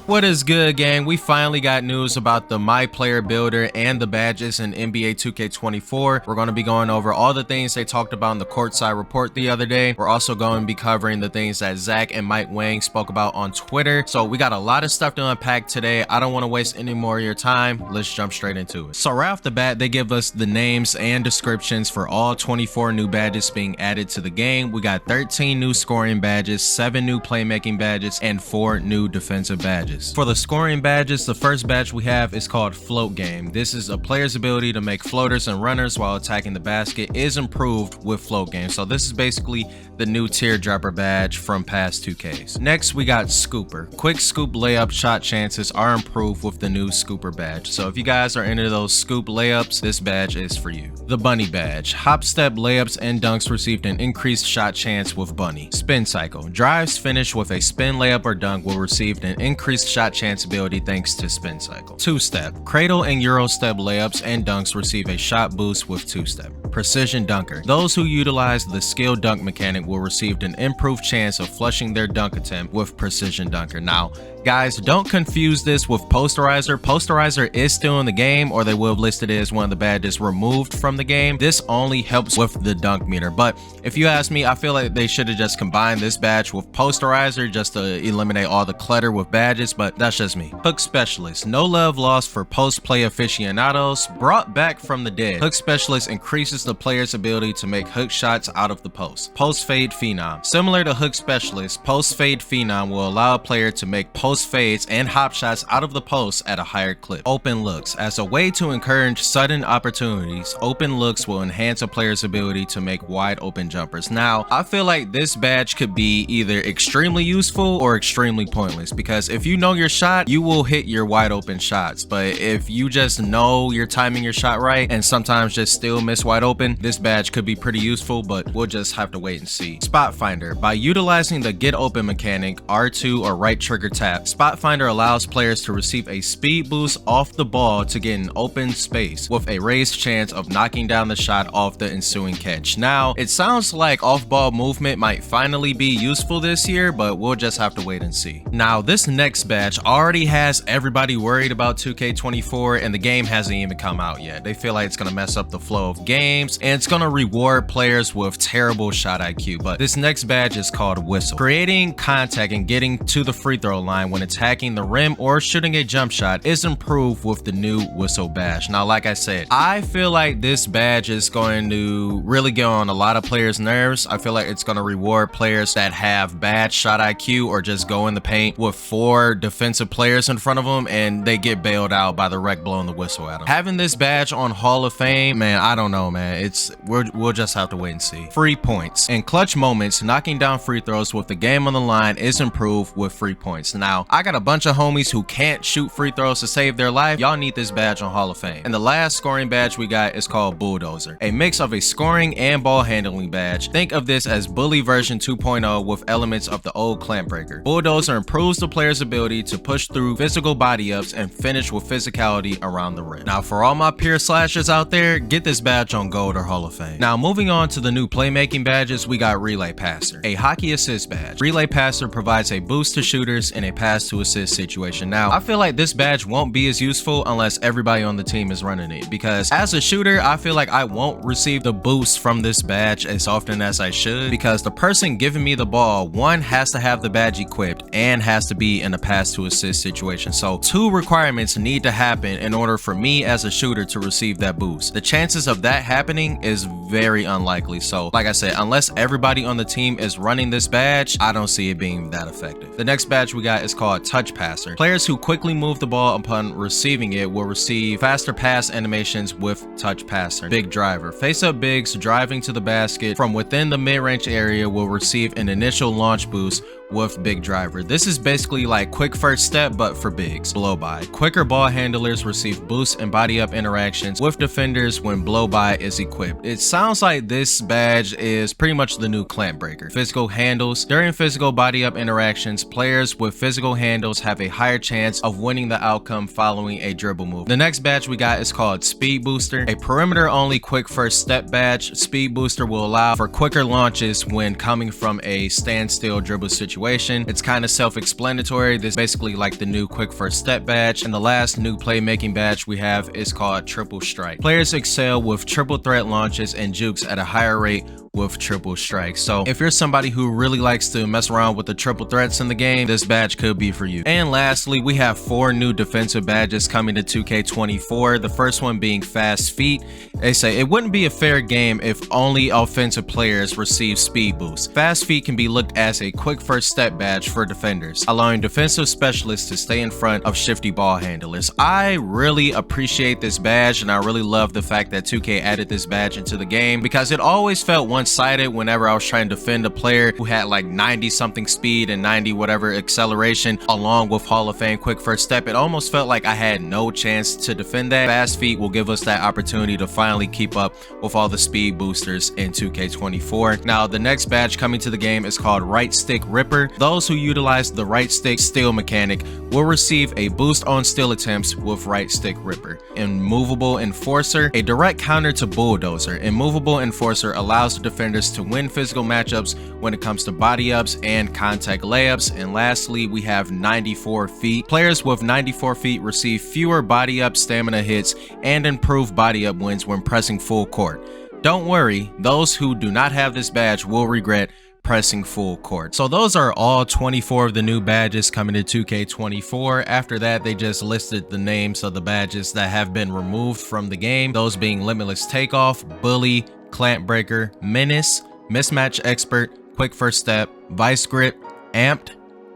What is good, gang? We finally got news about the My Player Builder and the badges in NBA 2K24. We're going to be going over all the things they talked about in the courtside report the other day. We're also going to be covering the things that Zach and Mike Wang spoke about on Twitter. So we got a lot of stuff to unpack today. I don't want to waste any more of your time. Let's jump straight into it. So right off the bat, they give us the names and descriptions for all 24 new badges being added to the game. We got 13 new scoring badges, 7 new playmaking badges, and 4 new defensive badges. For the scoring badges, the first badge we have is called Float Game. This is a player's ability to make floaters and runners while attacking the basket is improved with Float Game. So this is basically the new teardropper badge from past 2Ks. Next, we got Scooper. Quick scoop layup shot chances are improved with the new Scooper badge. So if you guys are into those scoop layups, this badge is for you. The Bunny badge. Hop step layups and dunks received an increased shot chance with Bunny. Spin cycle. Drives finished with a spin layup or dunk will receive an increased shot chance ability thanks to spin cycle. Two-step. Cradle and Euro step layups and dunks receive a shot boost with two-step. Precision dunker. Those who utilize the skill dunk mechanic will receive an improved chance of flushing their dunk attempt with precision dunker. Now, guys, don't confuse this with posterizer. Posterizer is still in the game, or they will have listed it as one of the badges removed from the game. This only helps with the dunk meter, but if you ask me, I feel like they should have just combined this badge with posterizer just to eliminate all the clutter with badges, but that's just me. Hook specialist. No love lost for post play aficionados, brought back from the dead. Hook specialist increases the player's ability to make hook shots out of the post. Post fade phenom. Similar to hook specialist, post fade phenom will allow a player to make post fades and hop shots out of the post at a higher clip. Open looks. As a way to encourage sudden opportunities, open looks will enhance a player's ability to make wide open jumpers. Now, I feel like this badge could be either extremely useful or extremely pointless, because if you know your shot, you will hit your wide open shots. But if you just know you're timing your shot right and sometimes just still miss wide open, this badge could be pretty useful, but we'll just have to wait and see. Spot finder. By utilizing the get open mechanic, R2 or right trigger tap, Spot Finder allows players to receive a speed boost off the ball to get an open space with a raised chance of knocking down the shot off the ensuing catch. Now, it sounds like off-ball movement might finally be useful this year, but we'll just have to wait and see. Now, this next badge already has everybody worried about 2K24, and the game hasn't even come out yet. They feel like it's going to mess up the flow of games, and it's going to reward players with terrible shot IQ. But this next badge is called Whistle. Creating contact and getting to the free throw line when attacking the rim or shooting a jump shot is improved with the new Whistle badge. Now, like I said, I feel like this badge is going to really get on a lot of players' nerves. I feel like it's going to reward players that have bad shot IQ or just go in the paint with 4 defensive players in front of them and they get bailed out by the rec blowing the whistle at them. Having this badge on Hall of Fame, man, I don't know, man. We'll just have to wait and see. Free points. In clutch moments, knocking down free throws with the game on the line is improved with free points. Now, I got a bunch of homies who can't shoot free throws to save their life. Y'all need this badge on Hall of Fame. And the last scoring badge we got is called Bulldozer, a mix of a scoring and ball handling badge. Think of this as Bully version 2.0 with elements of the old Clamp Breaker. Bulldozer improves the player's ability to push through physical body ups and finish with physicality around the rim. Now, for all my peer slashers out there, get this badge on Gold or Hall of Fame. Now, moving on to the new playmaking badges, we got Relay Passer, a hockey assist badge. Relay Passer provides a boost to shooters in a pass to assist situation. Now, I feel like this badge won't be as useful unless everybody on the team is running it, because as a shooter, I feel like I won't receive the boost from this badge as often as I should, because the person giving me the ball, one, has to have the badge equipped and has to be in a pass to assist situation. So 2 requirements need to happen in order for me as a shooter to receive that boost. The chances of that happening is very unlikely. So like I said, unless everybody on the team is running this badge, I don't see it being that effective. The next badge we got is called Touch Passer. Players who quickly move the ball upon receiving it will receive faster pass animations with Touch Passer. Big Driver. Face-up bigs driving to the basket from within the mid-range area will receive an initial launch boost with big driver. This is basically like quick first step, but for bigs. Blow by. Quicker ball handlers receive boost and body up interactions with defenders when blow by is equipped. It sounds like this badge is pretty much the new clamp breaker. Physical handles. During physical body up interactions, players with physical handles have a higher chance of winning the outcome following a dribble move. The next badge we got is called Speed Booster, a perimeter only quick first step badge. Speed Booster will allow for quicker launches when coming from a standstill dribble situation. It's kind of self-explanatory. This is basically like the new quick first step badge. And the last new playmaking badge we have is called Triple Strike. Players excel with triple threat launches and jukes at a higher rate with triple strikes. So if you're somebody who really likes to mess around with the triple threats in the game, this badge could be for you. And lastly, we have 4 new defensive badges coming to 2K24. The first one being Fast Feet. They say it wouldn't be a fair game if only offensive players receive speed boost. Fast Feet can be looked as a quick first step badge for defenders, allowing defensive specialists to stay in front of shifty ball handlers. I really appreciate this badge, and I really love the fact that 2K added this badge into the game, because it always felt one-sided whenever I was trying to defend a player who had like 90 something speed and 90 whatever acceleration along with Hall of Fame quick first step. It almost felt like I had no chance to defend that. Fast Feet will give us that opportunity to finally keep up with all the speed boosters in 2K24. Now the next badge coming to the game is called Right Stick Ripper. Those who utilize the right stick steal mechanic will receive a boost on steal attempts with Right Stick Ripper. Immovable Enforcer, a direct counter to Bulldozer. Immovable Enforcer allows the defenders to win physical matchups when it comes to body ups and contact layups. And lastly, we have 94 feet. Players with 94 feet receive fewer body up stamina hits and improved body up wins when pressing full court. Don't worry, those who do not have this badge will regret pressing full court. So those are all 24 of the new badges coming to 2K24. After that, they just listed the names of the badges that have been removed from the game, those being Limitless Takeoff, Bully, Clamp Breaker, Menace, Mismatch Expert, Quick First Step, Vice Grip, Amped,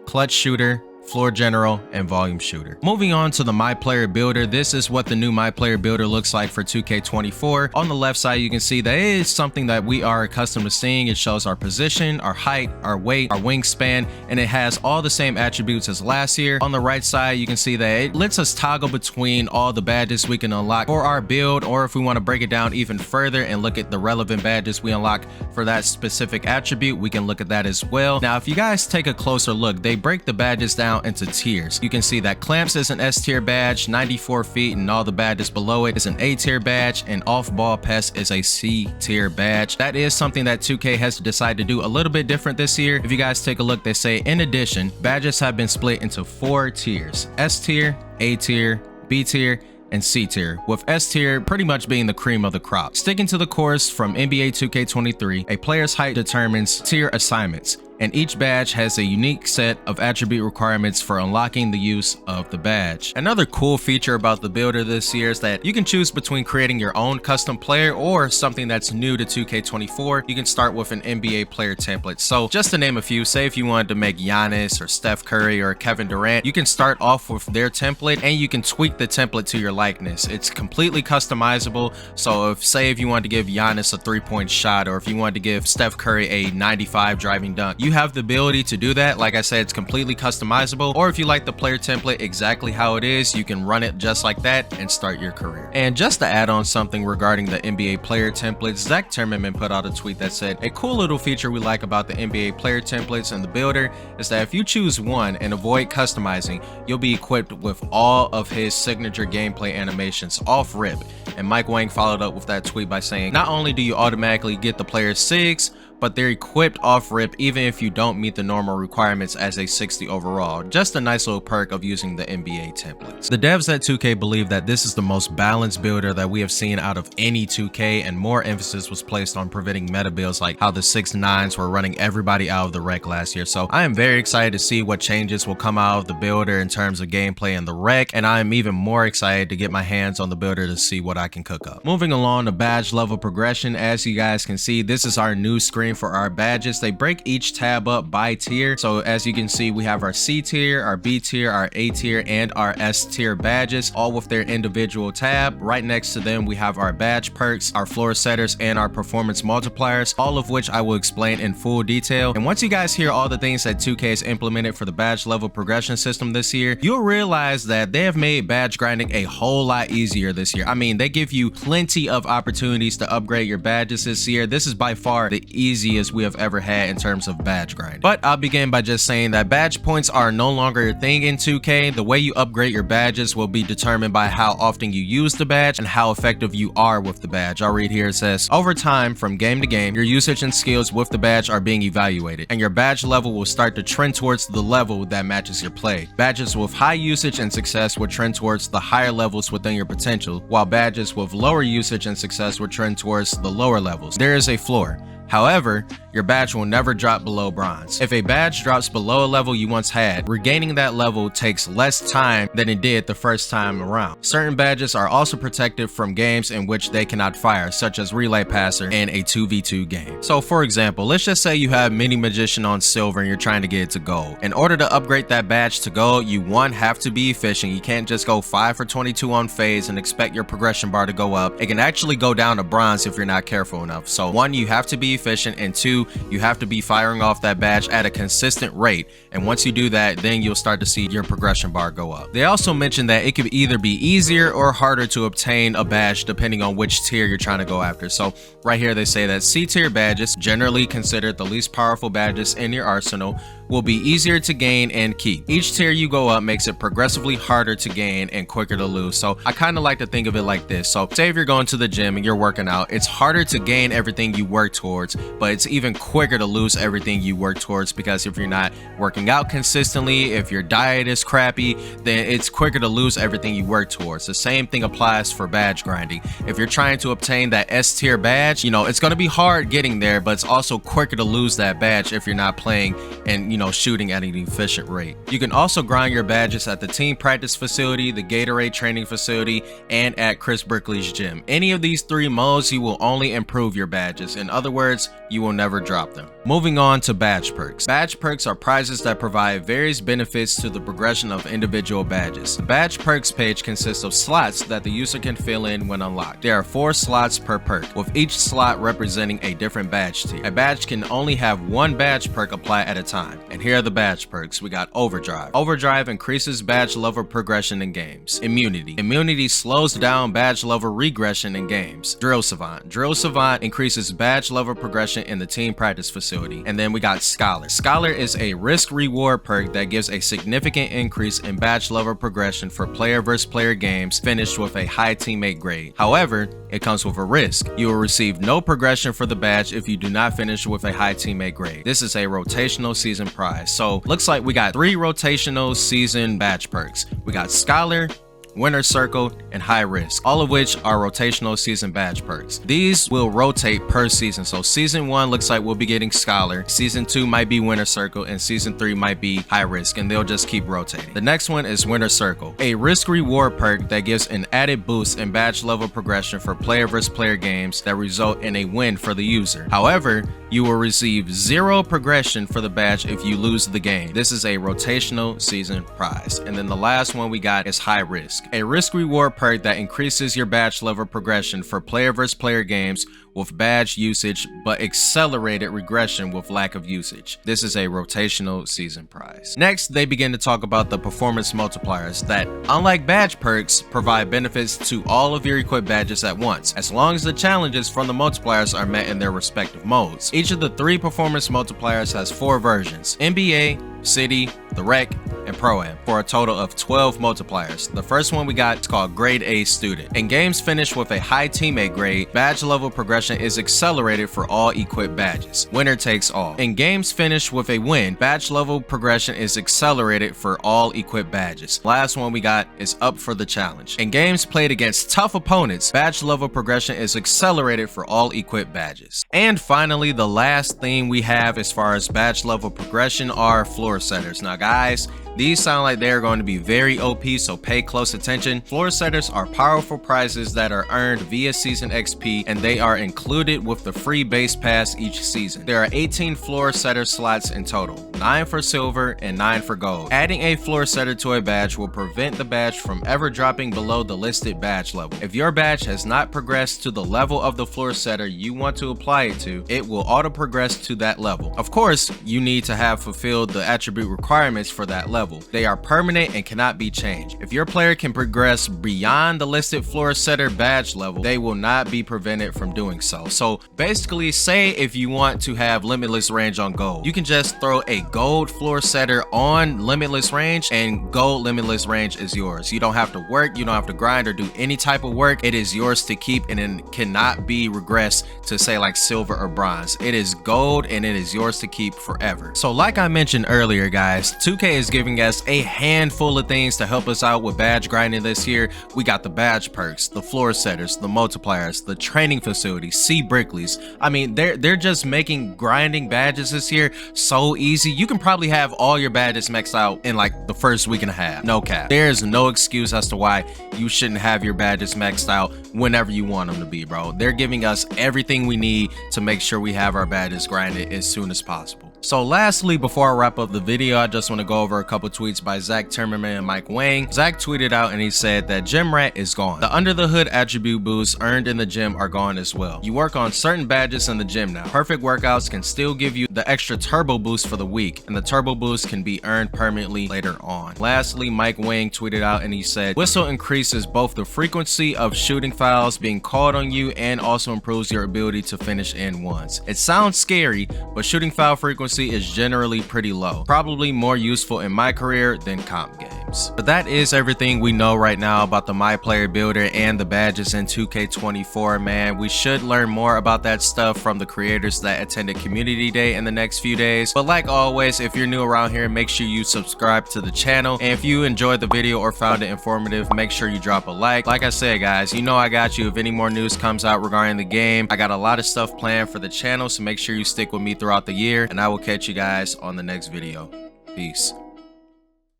Clutch Shooter, Floor General, and Volume Shooter. Moving on to the My Player Builder, this is what the new My Player Builder looks like for 2K24. On the left side, you can see that it is something that we are accustomed to seeing. It shows our position, our height, our weight, our wingspan, and it has all the same attributes as last year. On the right side, you can see that it lets us toggle between all the badges we can unlock for our build, or if we want to break it down even further and look at the relevant badges we unlock for that specific attribute, we can look at that as well. Now, if you guys take a closer look, they break the badges down into tiers. You can see that Clamps is an S tier badge, 94 feet and all the badges below it is an A tier badge, and Off Ball Pest is a C tier badge. That is something that 2K has decided to do a little bit different this year. If you guys take a look, they say in addition, badges have been split into 4 tiers: S tier, A tier, B tier, and C tier, with S tier pretty much being the cream of the crop. Sticking to the course from NBA 2K23, a player's height determines tier assignments, and each badge has a unique set of attribute requirements for unlocking the use of the badge. Another cool feature about the builder this year is that you can choose between creating your own custom player or something that's new to 2K24. You can start with an NBA player template. So just to name a few, say if you wanted to make Giannis or Steph Curry or Kevin Durant, you can start off with their template and you can tweak the template to your likeness. It's completely customizable. So if you wanted to give Giannis a 3-point shot, or if you wanted to give Steph Curry a 95 driving dunk, you have the ability to do that. Like I said, it's completely customizable. Or if you like the player template exactly how it is, you can run it just like that and start your career. And just to add on something regarding the NBA player templates, Zach Timmerman put out a tweet that said, a cool little feature we like about the NBA player templates and the builder is that if you choose one and avoid customizing, you'll be equipped with all of his signature gameplay animations off rip. And Mike Wang followed up with that tweet by saying, not only do you automatically get the player's SIGs, but they're equipped off rip even if you don't meet the normal requirements as a 60 overall. Just a nice little perk of using the NBA templates. The devs at 2K believe that this is the most balanced builder that we have seen out of any 2K, and more emphasis was placed on preventing meta builds like how the 6-9s were running everybody out of the wreck last year. So I am very excited to see what changes will come out of the builder in terms of gameplay and the wreck, and I am even more excited to get my hands on the builder to see what I can cook up. Moving along to badge level progression, as you guys can see, this is our new screen screen for our badges. They break each tab up by tier. So as you can see, we have our C tier, our B tier, our A tier, and our S tier badges, all with their individual tab. Right next to them, we have our badge perks, our floor setters, and our performance multipliers, all of which I will explain in full detail. And once you guys hear all the things that 2K has implemented for the badge level progression system this year, you'll realize that they have made badge grinding a whole lot easier this year. I mean, they give you plenty of opportunities to upgrade your badges this year. This is by far the easiest we have ever had in terms of badge grinding. But I'll begin by just saying that badge points are no longer a thing in 2K. The way you upgrade your badges will be determined by how often you use the badge and how effective you are with the badge. I'll read here. It says, over time, from game to game, your usage and skills with the badge are being evaluated, and your badge level will start to trend towards the level that matches your play. Badges with high usage and success will trend towards the higher levels within your potential, while badges with lower usage and success will trend towards the lower levels. There is a floor. However, your badge will never drop below bronze. If a badge drops below a level you once had, regaining that level takes less time than it did the first time around. Certain badges are also protected from games in which they cannot fire, such as Relay Passer in a 2v2 game. So for example, let's just say you have Mini Magician on silver and you're trying to get it to gold. In order to upgrade that badge to gold, you one, have to be efficient. You can't just go 5 for 22 on phase and expect your progression bar to go up. It can actually go down to bronze if you're not careful enough. So one, you have to be efficient, and two, you have to be firing off that badge at a consistent rate. And once you do that, then you'll start to see your progression bar go up. They also mentioned that it could either be easier or harder to obtain a badge depending on which tier you're trying to go after. So right here they say that C tier badges, generally considered the least powerful badges in your arsenal, will be easier to gain and keep. Each tier you go up makes it progressively harder to gain and quicker to lose. So I kind of like to think of it like this. So say if you're going to the gym and you're working out, it's harder to gain everything you work towards, but it's even quicker to lose everything you work towards, because if you're not working out consistently, if your diet is crappy, then it's quicker to lose everything you work towards. The same thing applies for badge grinding. If you're trying to obtain that S tier badge, you know, it's going to be hard getting there, but it's also quicker to lose that badge if you're not playing and, you know, shooting at an efficient rate. You can also grind your badges at the team practice facility, the Gatorade training facility, and at Chris Brickley's gym. Any of these three modes, you will only improve your badges. In other words, you will never drop them. Moving on to badge perks. Badge perks are prizes that provide various benefits to the progression of individual badges. The badge perks page consists of slots that the user can fill in when unlocked. There are 4 slots per perk, with each slot representing a different badge tier. A badge can only have one badge perk applied at a time. And here are the badge perks. We got Overdrive. Overdrive increases badge level progression in games. Immunity. Immunity slows down badge level regression in games. Drill Savant. Drill Savant increases badge level progression in the team practice facility. And then we got Scholar. Scholar is a risk reward perk that gives a significant increase in badge level progression for player versus player games finished with a high teammate grade. However, it comes with a risk. You will receive no progression for the badge if you do not finish with a high teammate grade. This is a rotational season prize. So looks like we got 3 rotational season badge perks. We got Scholar, Winner Circle, and High Risk, all of which are rotational season badge perks. These will rotate per season. So season 1 looks like we'll be getting Scholar, season 2 might be Winner Circle, and season 3 might be High Risk, and they'll just keep rotating. The next one is Winner Circle, a risk reward perk that gives an added boost in badge level progression for player versus player games that result in a win for the user. However, you will receive 0 progression for the badge if you lose the game. This is a rotational season prize. And then the last one we got is High Risk, a risk reward perk that increases your badge level progression for player versus player games with badge usage but accelerated regression with lack of usage. This is a rotational season prize. Next, they begin to talk about the performance multipliers that, unlike badge perks, provide benefits to all of your equipped badges at once, as long as the challenges from the multipliers are met in their respective modes. Each of the 3 performance multipliers has 4 versions: NBA, City, the Rec, and Pro-Am, for a total of 12 multipliers. The first one we got is called Grade A Student. In games finished with a high teammate grade, badge level progression is accelerated for all equipped badges. Winner takes all. In games finished with a win, badge level progression is accelerated for all equipped badges. Last one we got is Up for the Challenge. In games played against tough opponents, badge level progression is accelerated for all equipped badges. And finally, the last thing we have as far as badge level progression are floor setters. Now guys, These sound like they are going to be very OP, so pay close attention. Floor setters are powerful prizes that are earned via season XP, and they are included with the free base pass each season. There are 18 floor setter slots in total, 9 for silver and 9 for gold. Adding a floor setter to a badge will prevent the badge from ever dropping below the listed badge level. If your badge has not progressed to the level of the floor setter you want to apply it to, it will auto progress to that level. Of course, you need to have fulfilled the attribute requirements for that level. They are permanent and cannot be changed. If your player can progress beyond the listed floor setter badge level, they will not be prevented from doing so. So basically, say if you want to have limitless range on gold, you can just throw a gold floor setter on limitless range and gold limitless range is yours. You don't have to work, you don't have to grind or do any type of work. It is yours to keep and it cannot be regressed to say like silver or bronze. It is gold and it is yours to keep forever. So like I mentioned earlier, guys, 2K is giving us a handful of things to help us out with badge grinding this year. We got the badge perks, the floor setters, the multipliers, the training facilities, sea Brickleys. I mean, they're just making grinding badges this year so easy. You can probably have all your badges maxed out in like the first week and a half. No cap. There's no excuse as to why you shouldn't have your badges maxed out whenever you want them to be, bro. They're giving us everything we need to make sure we have our badges grinded as soon as possible. So lastly, before I wrap up the video, I just want to go over a couple tweets by Zach Timmerman and Mike Wang. Zach tweeted out and he said that Gym Rat is gone. The under the hood attribute boosts earned in the gym are gone as well. You work on certain badges in the gym now. Perfect workouts can still give you the extra turbo boost for the week, and the turbo boost can be earned permanently later on. Lastly, Mike Wang tweeted out and he said, Whistle increases both the frequency of shooting fouls being called on you and also improves your ability to finish in ones. It sounds scary, but shooting foul frequency is generally pretty low, probably more useful in my career than comp games. But that is everything we know right now about the My Player Builder and the badges in 2K24, man. We should learn more about that stuff from the creators that attended Community Day in the next few days. But like always, if you're new around here, make sure you subscribe to the channel, and if you enjoyed the video or found it informative, make sure you drop a like. Like I said, guys, you know I got you if any more news comes out regarding the game. I got a lot of stuff planned for the channel, so make sure you stick with me throughout the year, and I will catch you guys on the next video. Peace.